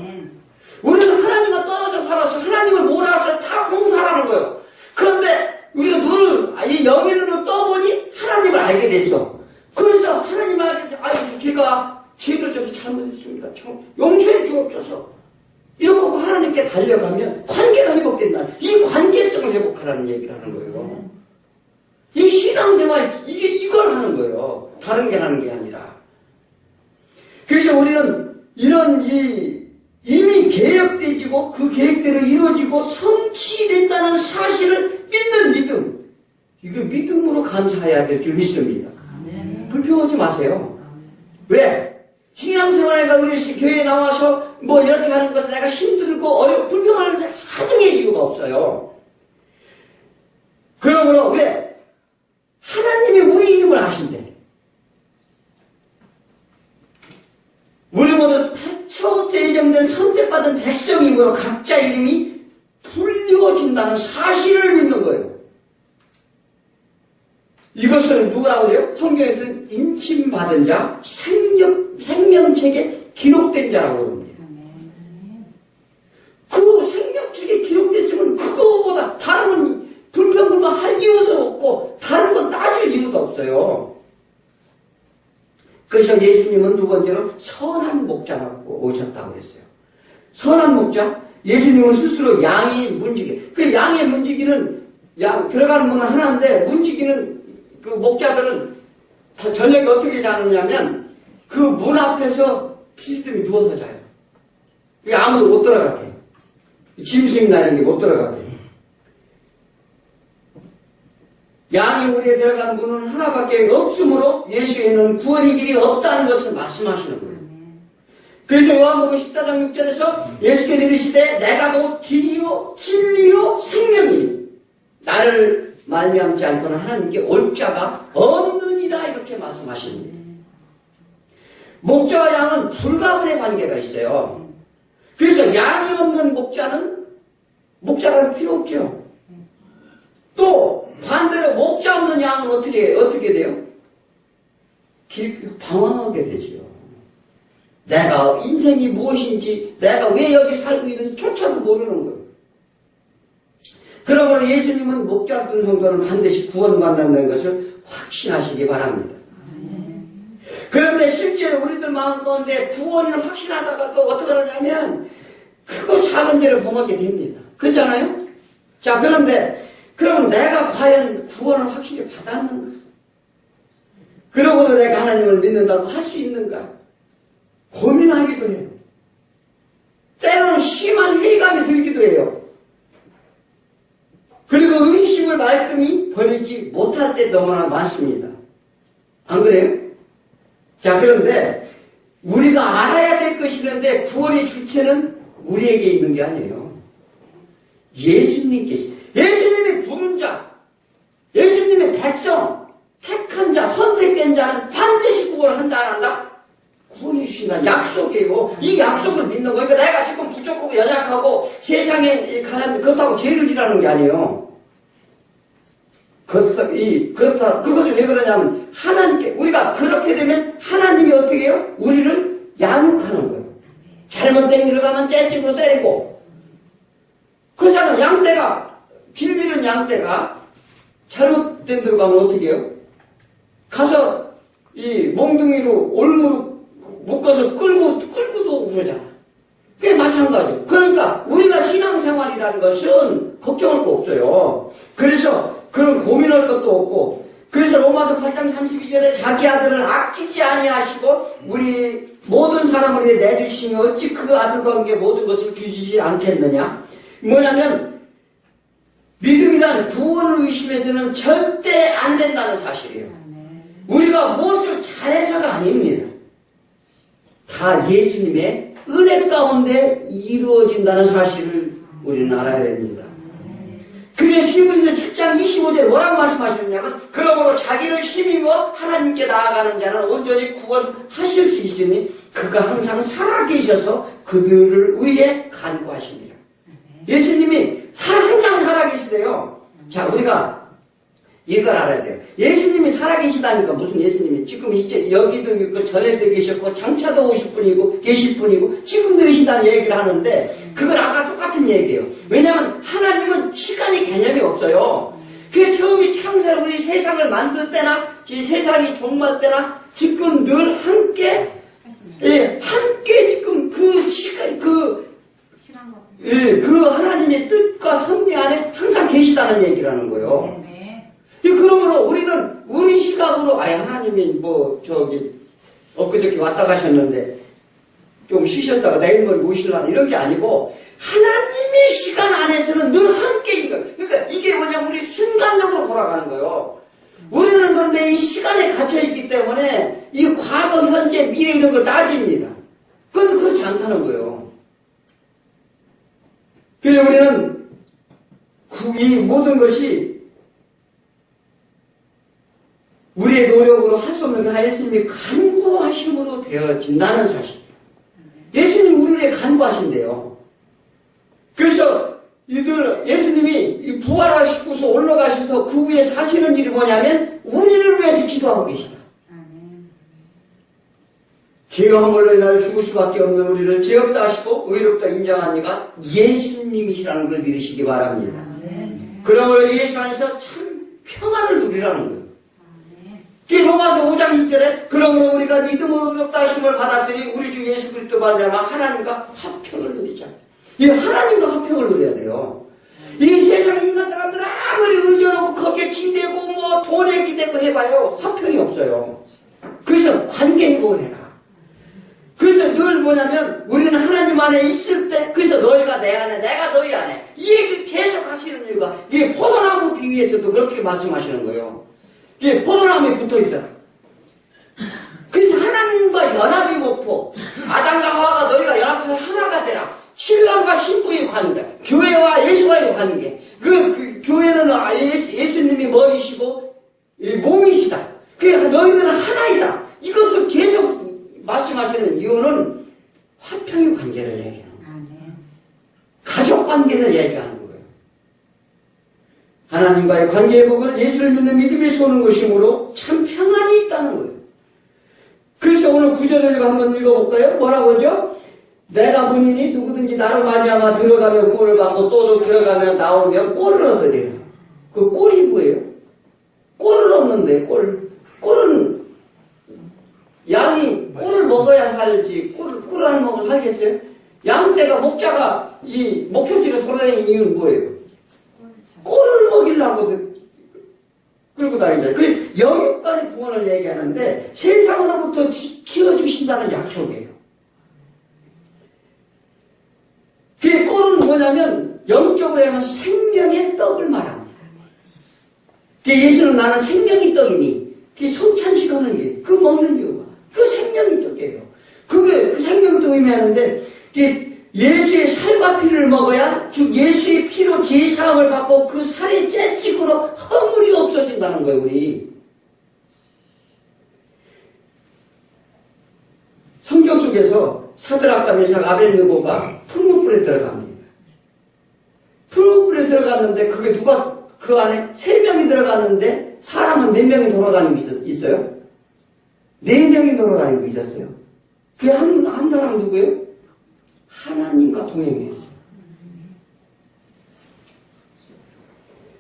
우리는 하나님과 떨어져 살아서 하나님을 몰아서 다 봉사하는 거예요. 그런데 우리가 이 영의 눈을 떠보니 하나님을 알게 됐죠. 그래서 하나님 알게 제가 죄를 져서 잘못했습니다. 용서해 주옵소서. 이렇게 하고 하나님께 달려가면 관계가 회복된다. 이 관계성을 회복하라는 얘기를 하는 거예요. 이 신앙생활, 이걸 하는 거예요. 다른 게 하는 게 아니라. 그래서 우리는 이미 이루어지고 그 계획대로 이루어지고 성취된다는 사실을 믿는 믿음. 이거 믿음으로 감사해야 될 줄 믿습니다. 불평하지 마세요. 왜? 신앙생활에가 우리 교회에 나와서 뭐 이렇게 하는 것은 내가 힘들고 불평하는 하등의 이유가 없어요. 그러므로 왜? 하나님이 우리 이름을 아신대. 우리 모두 태초 예정된 선택받은 백성이므로 각자 이름이 불리워진다는 사실을 믿는 거예요. 이것을 누구라고 해요? 성경에서는 인침받은 자, 생명책에 기록된 자라고 합니다. 그 생명책에 기록된 자는 그거보다 다른 건 불평불만할 이유도 없고 다른 건 따질 이유도 없어요. 그래서 예수님은 두 번째로 선한 목자라고 오셨다고 했어요. 선한 목자? 예수님은 스스로 양의 문지기. 그 양의 문지기는 들어가는 문은 하나인데 문지기는 그 목자들은 저녁에 어떻게 자느냐면 그 문 앞에서 비스듬히 누워서 자요. 그게 아무도 못 들어가게. 짐승이나 이런 게 못 들어가게. 양이 우리에 들어가는 문은 하나밖에 없으므로 예수에는 구원의 길이 없다는 것을 말씀하시는 거예요. 그래서 요한복음 14장 6절에서 예수께서 이르시되 내가 곧 길이요 진리요 생명이니 나를 말미암지 않고는 하나님께 올 자가 없느니라 이렇게 말씀하십니다. 목자와 양은 불가분의 관계가 있어요. 그래서 양이 없는 목자가 필요 없죠. 또 반대로 목자 없는 양은 어떻게 돼요? 방황하게 되지요. 내가 인생이 무엇인지 내가 왜 여기 살고 있는지 조차도 모르는 거예요. 그러므로 예수님은 목자 없는 성도는 반드시 구원받는다는 것을 확신하시기 바랍니다. 그런데 실제로 우리들 마음 가운데 구원을 확신하다가 또 어떻게 하냐면 크고 작은 죄를 범하게 됩니다. 그렇잖아요? 자, 그런데 그럼 내가 과연 구원을 확실히 받았는가? 그러고도 내가 하나님을 믿는다고 할 수 있는가? 고민하기도 해요. 때로는 심한 회의감이 들기도 해요. 그리고 의심을 말끔히 버리지 못할 때 너무나 많습니다. 안 그래요? 자, 그런데 우리가 알아야 될 것이 있는데 구원의 주체는 우리에게 있는 게 아니에요. 예수님이 부른 자, 예수님의 백성, 택한 자, 선택된 자는 반드시 구원을 한다, 안 한다? 구원해 주신다는 약속이에요. 이 약속을 믿는 거예요. 그러니까 내가 지금 부족하고 연약하고 세상에 그렇다고 죄를 지라는 게 아니에요. 그것을 왜 그러냐면 하나님께 우리가 그렇게 되면 하나님이 어떻게 해요? 우리를 양육하는 거예요. 잘못된 길을 가면 째지고 때리고 그 사람 양떼가 길 잃은 양떼가 잘못된 데로 가면 어떻게 해요? 가서 이 몽둥이로 올무로 묶어서 끌고도 그러잖아. 그게 마찬가지예요. 그러니까 우리가 신앙생활이라는 것은 걱정할 거 없어요. 그래서 그런 고민할 것도 없고 그래서 로마서 8장 32절에 자기 아들을 아끼지 아니하시고 우리 모든 사람을 위해 내주시니 어찌 그 아들과 함께 모든 것을 주시지 않겠느냐. 뭐냐면 믿음이란 구원을 의심해서는 절대 안 된다는 사실이에요. 우리가 무엇을 잘해서가 아닙니다. 다 예수님의 은혜 가운데 이루어진다는 사실을 우리는 알아야 됩니다. 그래서 히브리서 7장 25절에 뭐라고 말씀하시느냐면 그러므로 자기를 힘입어 하나님께 나아가는 자는 온전히 구원하실 수 있으니 그가 항상 살아계셔서 그들을 위해 간구하십니다. 예수님이 항상 살아계시대요. 자, 우리가 이걸 알아야 돼요. 예수님이 살아계시다니까 무슨 예수님이 지금 이제 여기도 있고 전에도 계셨고 장차도 오실 분이고 계실 분이고 지금도 계신다는 얘기를 하는데 그건 아까 똑같은 얘기예요. 왜냐하면 하나님은 시간이 개념이 없어요. 그게 처음에 창세 우리 세상을 만들 때나 이 세상이 종말 때나 지금 늘 함께 함께 지금 그 시간 그 하나님의 뜻과 섭리 안에 항상 계시다는 얘기라는 거예요. 그러므로 우리는 우리 시각으로 하나님이 엊그저께 왔다 가셨는데 좀 쉬셨다가 내일 모레 오실라나 이런 게 아니고 하나님의 시간 안에서는 늘 함께인 거예요. 그러니까 이게 뭐냐면 우리 순간적으로 돌아가는 거예요. 우리는 그런데 이 시간에 갇혀있기 때문에 이 과거, 현재, 미래 이런 걸 따집니다. 그런데 그렇지 않다는 거예요. 그래서 우리는 이 모든 것이 우리의 노력으로 할 수 없는 게 예수님이 간구하심으로 되어진다는 사실. 예수님이 우리를 간구하신대요. 그래서 예수님이 부활하시고서 올라가셔서 그 후에 사시는 일이 뭐냐면 우리를 위해서 기도하고 계시다. 죄가 허물로 인하여 죽을 수밖에 없는 우리를 죄 없다 하시고 의롭다 인정한 이가 예수님이시라는 걸 믿으시기 바랍니다. 그러므로 예수 안에서 참 평안을 누리라는 거예요. 로마서 5장 6절에 그러므로 우리가 믿음으로 의롭다 하심을 받았으니 우리 주 예수 그리스도 말미암아 하나님과 화평을 누리자. 이 하나님과 화평을 누려야 돼요. 이 세상 인간 사람들 아무리 의존하고 거기에 기대고 뭐 돈에 기대고 해봐요. 화평이 없어요. 그래서 관계 회복을 해라. 그래서 늘 뭐냐면 우리는 하나님 안에 있을 때 그래서 너희가 내 안에 내가 너희 안에 이 얘기를 계속 하시는 이유가 이게 포도나무 비유에서도 그렇게 말씀하시는 거예요. 이게 포도나무에 붙어있어라. 그래서 하나님과 연합이 목표 아담과 하와가 너희가 연합해서 하나가 되라. 신랑과 신부의 관계 교회와 예수와의 관계 그 교회는 예수님이 머리시고 몸이시다. 그러니까 너희들은 하나이다. 이것을 계속 말씀하시는 이유는 화평의 관계를 얘기하는 거예요. 가족 관계를 얘기하는 거예요. 하나님과의 관계 회복은 예수를 믿는 믿음에서 오는 것이므로 참 평안이 있다는 거예요. 그래서 오늘 구절을 한번 읽어볼까요? 뭐라고 하죠? 내가 문이니 누구든지 나로 말미암아 들어가면 구원을 받고 또 들어가면 나오면 꼴을 얻으리라. 그 꼴이 뭐예요? 꼴을 얻는데 꼴은 양이 꿀을 먹어야 살지, 꿀을 안 먹으면 살겠어요? 양떼가, 목자가 이 목초지로 돌아다니는 이유는 뭐예요? 꿀을 먹이려고 끌고 다니잖아요. 그 영육간의 구원을 얘기하는데 세상으로부터 키워주신다는 약속이에요. 그 꿀은 뭐냐면 영적으로 하면 생명의 떡을 말합니다. 그 예수는 나는 생명의 떡이니 그 성찬식 하는 게 그 먹는 이유가 그 생명의 떡이에요. 그게 그 생명의 떡 의미하는데 예수의 살과 피를 먹어야 즉 예수의 피로 제사함을 받고 그 살의 재직으로 허물이 없어진다는 거예요. 우리 성경 속에서 사드락과 메삭 아벳느고가 풀무불에 들어갑니다. 풀무불에 들어갔는데 그게 누가 그 안에 3명이 들어갔는데 사람은 4명이 돌아다니고 있어요? 4명이 돌아다니고 있었어요. 그 한 사람은 누구예요? 하나님과 동행했어요.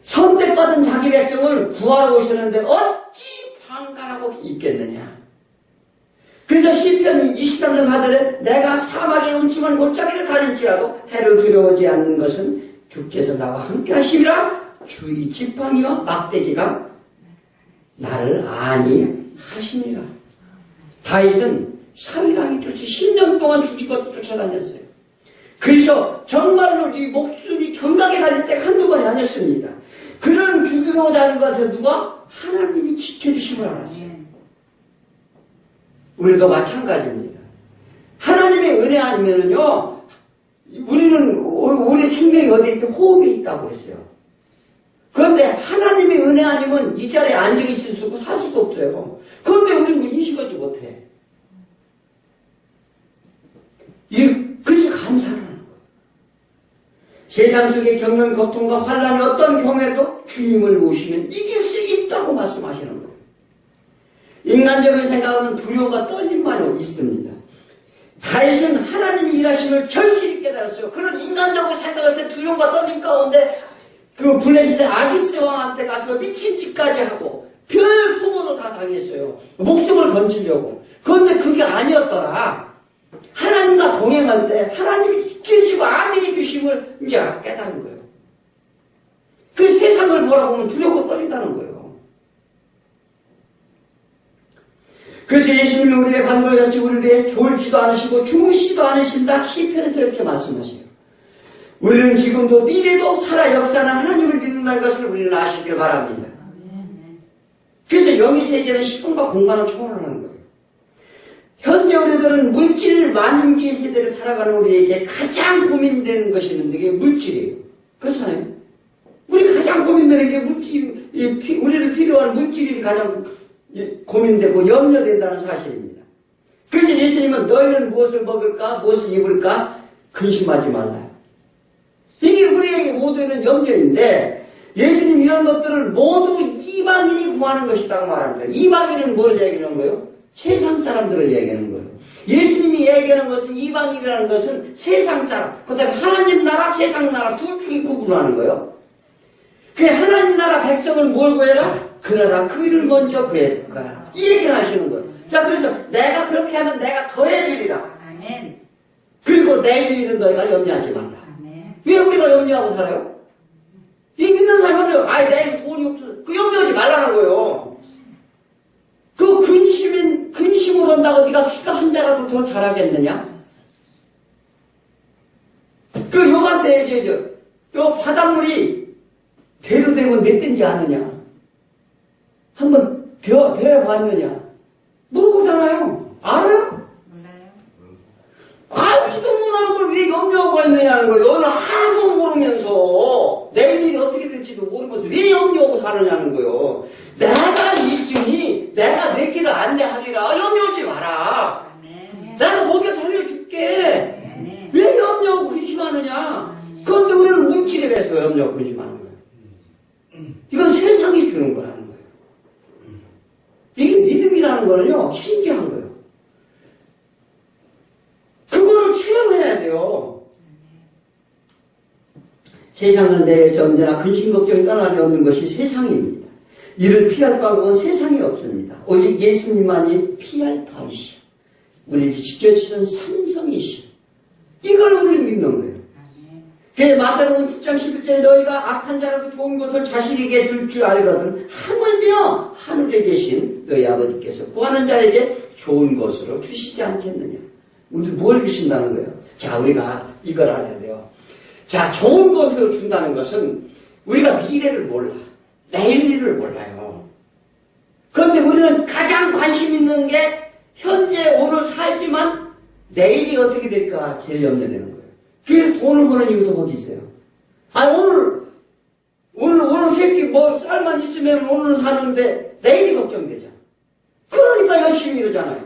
선택받은 자기 백성을 구하러 오셨는데 어찌 방관하고 있겠느냐. 그래서 시편 23장 4절에 내가 사막의 음침한 골짜기를 다닐지라도 해를 두려워하지 않는 것은 주께서 나와 함께 하시리라. 주의 지팡이와 막대기가 나를 아니하시니라. 다윗은 사위랑이 쫓아 10년 동안 죽이고 쫓아다녔어요. 그래서 정말로 이 목숨이 경각에 달릴 때가 한두 번이 아니었습니다. 그런 죽이고 다닌 것을 누가? 하나님이 지켜주심을 알았어요. 우리도 마찬가지입니다. 하나님의 은혜 아니면은요, 우리 생명이 어디에 있든 호흡이 있다고 했어요. 그런데 하나님의 은혜 아니면 이 자리에 앉아 있을 수 없고 살 수도 없어요. 그런데 우리는 인식하지 못해. 그것이 감사하는 거예요. 세상 속에 겪는 고통과 환란이 어떤 경우에도 주님을 모시면 이길 수 있다고 말씀하시는 거예요. 인간적인 생각은 두려움과 떨림만 있습니다. 다윗은 하나님이 일하심을 절실히 깨달았어요. 그런 인간적으로 생각했을 때 두려움과 떨림 가운데 그 블레셋의 아기스 왕한테 가서 미친 짓까지 하고 별 수모로 다 당했어요. 목숨을 건지려고. 그런데 그게 아니었더라. 하나님과 동행할 때 하나님이 지키시고 안위해 주심을 이제 깨달은 거예요. 그 세상을 보라보면 두렵고 떨린다는 거예요. 그래서 예수님이 우리의 관고에 던지 우리를 졸지도 않으시고 주무시지도 않으신다. 시편에서 이렇게 말씀하세요. 우리는 지금도 미래도 살아 역사는 하나님을 믿는다는 것을 우리는 아시길 바랍니다. 그래서 영의 세계는 시간과 공간을 초월하는 거예요. 현재 우리들은 물질 만인기 세대를 살아가는 우리에게 가장 고민되는 것이 있는데 그게 물질이에요. 그렇잖아요. 우리 가장 고민되는 게 물질, 우리를 필요한 물질이 가장 고민되고 염려된다는 사실입니다. 그래서 예수님은 너희는 무엇을 먹을까, 무엇을 입을까 근심하지 말라. 이게 우리에게 모두에는 염려인데 예수님 이런 것들을 모두 이방인이 구하는 것이라고 말합니다. 이방인은 뭘 얘기하는 거예요? 세상 사람들을 얘기하는 거예요. 예수님이 얘기하는 것은 이방인이라는 것은 세상 사람, 그다음에 하나님 나라, 세상 나라 둘 중에 구분하는 거예요. 그 하나님 나라 백성을 뭘 구해라? 그러라 그 일을 먼저 구해라. 이 얘기를 하시는 거예요. 자, 그래서 내가 그렇게 하면 내가 더해주리라. 아멘. 그리고 내일 일은 너희가 염려하지 말라. 아멘. 왜 우리가 염려하고 살아요? 이 믿는 사람 염려, 내일 돈이 없어. 그 염려하지 말라는 거예요. 그 근심을 한다고 네가 키가 한 자라도 더 잘하겠느냐? 그 요한테 얘기해줘. 요 바닷물이 대로 되면 몇 대인지 아느냐? 한번 되어봤느냐? 물어보잖아요. 알아요? 몰라요. 알지도 못하는 걸 왜 염려하고 있느냐는 거예요. 너는 하나도 모르면서 내일이 어떻게 될지도 모르면서 왜 염려하고 사느냐는 거예요. 내가 있으니 내가 내 길을 안내하리라. 염려하지 마라. 아멘. 내가 먹여 살려줄게. 아멘. 왜 염려하고 근심하느냐? 그런데 우리는 물질에 대해서 염려하고 근심하는 거예요. 이건 세상이 주는 거라는 거예요. 이게 믿음이라는 거는요, 신기한 거예요. 그거를 체험해야 돼요. 세상은 내게서 언제나 근심 걱정이 떠나지 없는 것이 세상입니다. 이를 피할 방법은 세상에 없습니다. 오직 예수님만이 피할 바이시오. 우리를 지켜주시는 산성이시오. 이걸 우리 믿는 거예요. 그래서 마태복음 7장 11절에 너희가 악한 자라도 좋은 것을 자식에게 줄 줄 알거든 하물며 하늘에 계신 너희 아버지께서 구하는 자에게 좋은 것으로 주시지 않겠느냐. 우리 뭘 주신다는 거예요? 자, 우리가 이걸 알아야 돼요. 자, 좋은 것으로 준다는 것은 우리가 미래를 몰라. 내일 일을 몰라요. 그런데 우리는 가장 관심 있는 게 현재 오늘 살지만 내일이 어떻게 될까 제일 염려되는 거예요. 그래서 돈을 버는 이유도 거기 있어요. 오늘 새끼 쌀만 있으면 오늘 사는데 내일이 걱정되잖아. 그러니까 열심히 이러잖아요.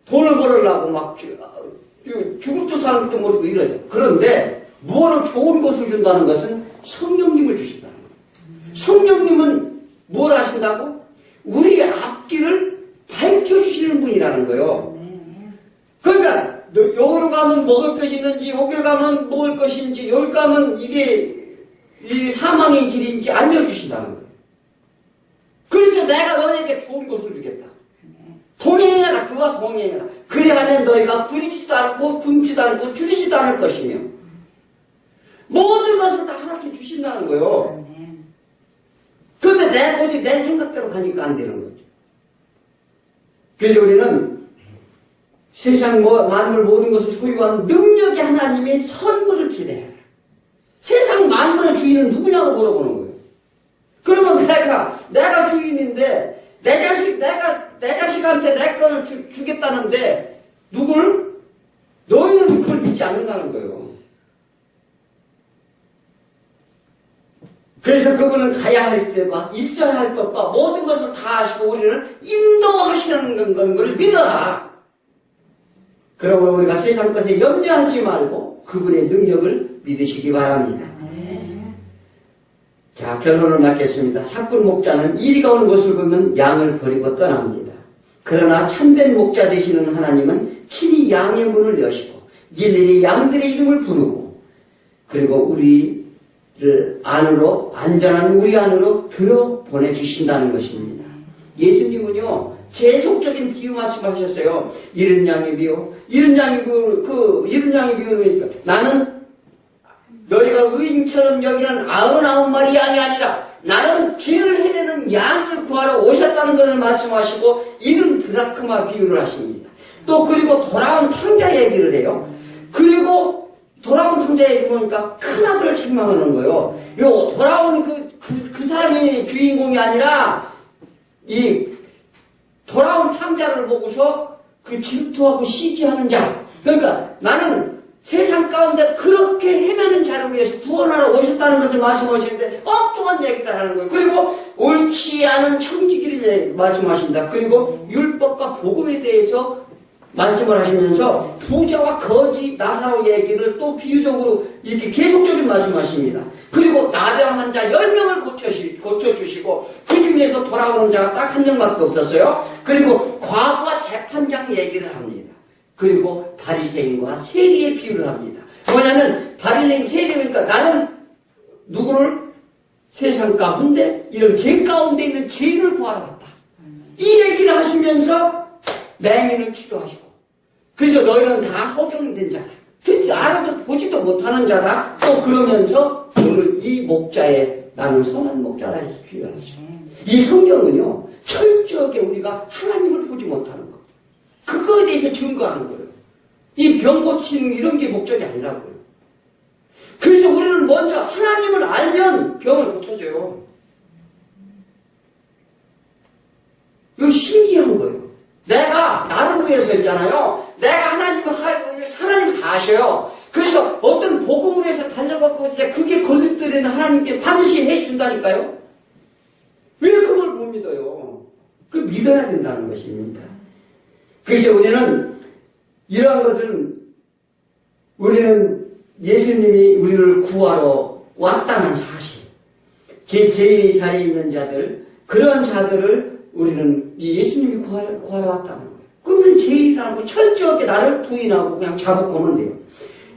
돈을 벌으려고 막 죽을 듯 사는 것도 모르고 이러죠. 그런데 무엇을 좋은 것을 준다는 것은 성령님을 주신다는 거예요. 성령님은 뭘 하신다고? 우리의 앞길을 밝혀주시는 분이라는 거예요. 그러니까 여기로 가면 먹을 것이 있는지 여기로 가면 먹을 것인지 여기 가면 이게 이 사망의 길인지 알려주신다는 거예요. 그래서 내가 너에게 좋은 것을 주겠다. 동행해라. 그와 동행해라. 그래야하면 너희가 부리지도 않고 굶지도 않고 줄이지도 않을 것이며 모든 것을 다 하나님께 주신다는 거예요. 그런데 오직 내 생각대로 가니까 안 되는 거죠. 그래서 우리는 세상 만물 모든 것을 소유한 능력이 하나님의 선물을 기대해라. 세상 만물의 주인은 누구냐고 물어보는 거예요. 그러면 내가 주인인데 내 자식한테 내 걸 주겠다는데 누구를? 너희는 그걸 믿지 않는다는 거예요. 그래서 그분은 가야 할 때와 있어야 할 것과 모든 것을 다 하시고 우리를 인도하시는 걸 믿어라. 그러므로 우리가 세상 것에 염려하지 말고 그분의 능력을 믿으시기 바랍니다. 자, 결론을 맺겠습니다. 사꾼 목자는 이리가 오는 것을 보면 양을 버리고 떠납니다. 그러나 참된 목자 되시는 하나님은 친히 양의 문을 여시고 일일이 양들의 이름을 부르고 그리고 우리를 안으로 안전한 우리 안으로 들어 보내주신다는 것입니다. 예수님은요 계속적인 비유 말씀하셨어요. 이른 양의 비유. 이른 양의 비유니까 나는 너희가 의인처럼 여기는 99마리 양이 아니라 나는 길을 헤매는 양을 구하러 오셨다는 것을 말씀하시고 이른 드라크마 비유를 하십니다. 또 그리고 돌아온 탕자 얘기를 해요. 그리고 돌아온 혼자 보니까 큰 아들을 책망하는 거예요. 요 돌아온 그 사람이 주인공이 아니라 이 돌아온 탕자를 보고서 그 질투하고 시기하는 자. 그러니까 나는 세상 가운데 그렇게 헤매는 자를 위해서 구원하러 오셨다는 것을 말씀하시는데 엉뚱한 얘기다라는 거예요. 그리고 옳지 않은 청지기를 말씀하십니다. 그리고 율법과 복음에 대해서 말씀을 하시면서 부자와 거지 나사로 얘기를 또 비유적으로 이렇게 계속적인 말씀하십니다. 그리고 나병한 자 10명을 고쳐주시고 그 중에서 돌아오는 자가 딱 한 명밖에 없었어요. 그리고 과부와 재판장 얘기를 합니다. 그리고 바리새인과 세리의 비유를 합니다. 뭐냐면 바리새인 세리니까 나는 누구를 세상 가운데 이런 죄 가운데 있는 죄인을 구하러 왔다. 이 얘기를 하시면서 맹인을 치료하시고 그래서 너희는 다 허경된 자다. 듣지 알아도 보지도 못하는 자다. 또 그러면서 오늘 이 목자에 나는 선한 목자다 해서 필요하죠. 이 성경은요 철저하게 우리가 하나님을 보지 못하는 것 그거에 대해서 증거하는 거예요. 이 병 고치는 이런 게 목적이 아니라고요. 그래서 우리는 먼저 하나님을 알면 병을 고쳐줘요. 이거 신기한 거예요. 내가 나를 위해서 했잖아요. 내가 하나님을 하기 위해서 하나님을 다 아셔요. 그래서 어떤 복음을 해서 달려갖고 이제 그게 걸림돌에는 하나님께 반드시 해준다니까요. 왜 그걸 못 믿어요? 그 믿어야 된다는 것입니다. 그래서 우리는 이러한 것은 우리는 예수님이 우리를 구하러 왔다는 사실, 제2의 자리에 있는 자들, 그런 자들을 우리는 이 예수님이 구하러 왔다는 거예요. 그러면 제1이라는 거 철저하게 나를 부인하고 그냥 자복하면 돼요.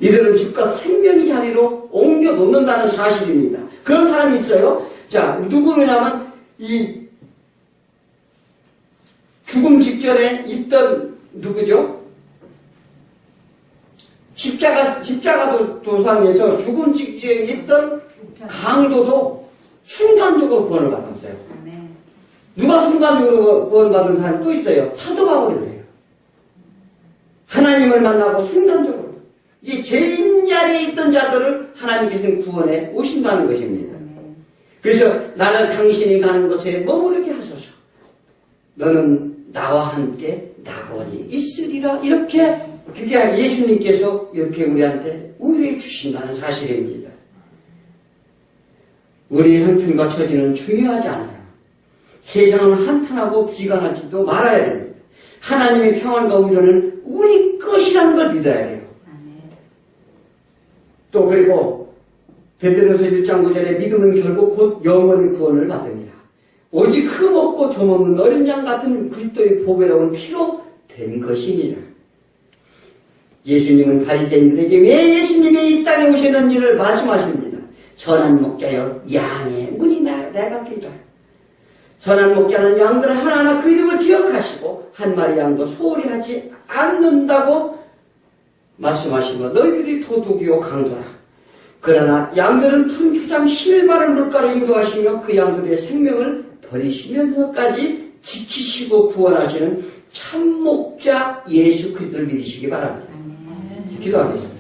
이들은 즉각 생명의 자리로 옮겨 놓는다는 사실입니다. 그런 사람이 있어요. 자, 누구냐면 이 죽음 직전에 있던 누구죠? 십자가 도상에서 죽음 직전에 있던 강도도 순간적으로 구원을 받았어요. 누가 순간적으로 구원받은 사람이 또 있어요. 사도 바울이에요. 하나님을 만나고 순간적으로 이 죄인 자리에 있던 자들을 하나님께서 구원해 오신다는 것입니다. 그래서 나는 당신이 가는 곳에 머무르게 하소서. 너는 나와 함께 낙원이 있으리라. 이렇게 그게 예수님께서 이렇게 우리한테 우리에게 주신다는 사실입니다. 우리의 형편과 처지는 중요하지 않아요. 세상은 한탄하고 비관하지도 말아야 됩니다. 하나님의 평안과 위로는 우리 것이라는 걸 믿어야 돼요. 또 그리고 베드로서 1장 9절에 믿음은 결국 곧 영원히 구원을 받습니다. 오직 흠없고 점없는 어린 양 같은 그리스도의 보배로운 피로 된 것입니다. 예수님은 바리새인들에게 왜 예수님이 이 땅에 오셨는지를 말씀하십니다. 선한 목자여 양의 문이 내가 길다. 선한 목자는 양들 하나하나 그 이름을 기억하시고 한 마리 양도 소홀히 하지 않는다고 말씀하시며 너희들이 도둑이요 강도라. 그러나 양들은 탐주장 실바른 물가로 인도하시며 그 양들의 생명을 버리시면서까지 지키시고 구원하시는 참목자 예수 그리스도를 믿으시기 바랍니다. 기도하겠습니다.